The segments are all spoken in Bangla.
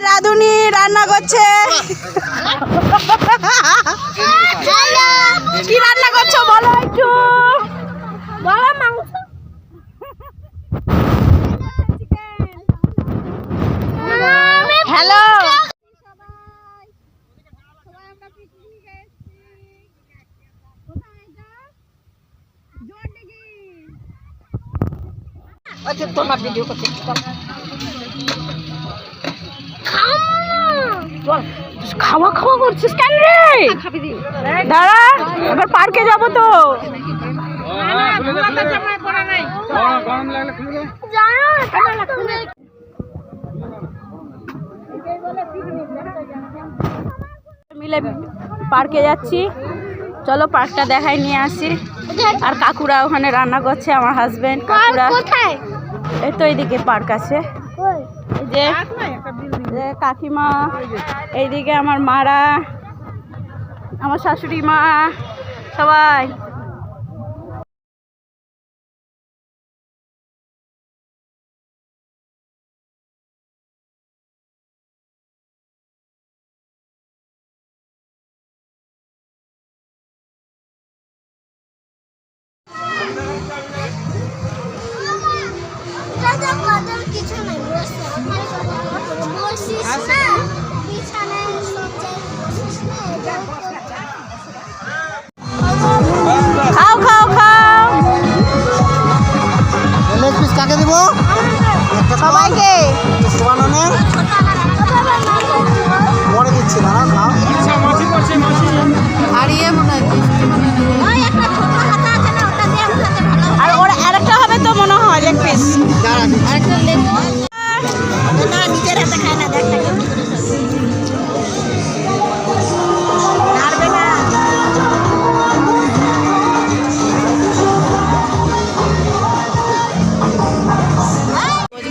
রাধুনি রান্না করছে। কি রান্না করছো বলো একটু, বলো। মাংস, হ্যালো। তোমার ভিডিও করছে, খাওয়া খাওয়া করছিস কেন রে? দাঁড়া, এবার পার্কে যাবো তো। মিলে পার্কে যাচ্ছি, চলো পার্কটা দেখাই নিয়ে আসি। আর কাকুরা ওখানে রান্না করছে, আমার হাজবেন্ড কাকুরা। এই তো এইদিকে পার্ক আছে, এই যে কাকিমা, এইদিকে আমার মারা, আমার শাশুড়ি মা, সবাই। খাও খাও খাও, লেগ পিস কাকে দিব? সবাইকে। পরে দিচ্ছি না, খাও। হারিয়ে মনে হয়, আর ওরা আরেকটা হবে তো মনে হয় লেগ পিস। না, নিজের হাতে খায় না, দেখ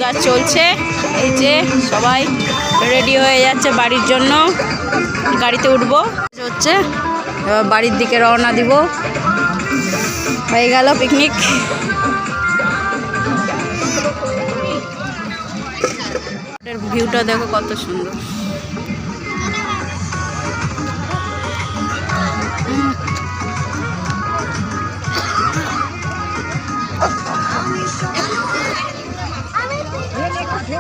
গাছ চলছে। এই যে সবাই রেডি হয়ে যাচ্ছে বাড়ির জন্য, গাড়িতে উঠবো হচ্ছে, এবার বাড়ির দিকে রওনা দিব। হয়ে গেল পিকনিক। ভিউটা দেখো কত সুন্দর।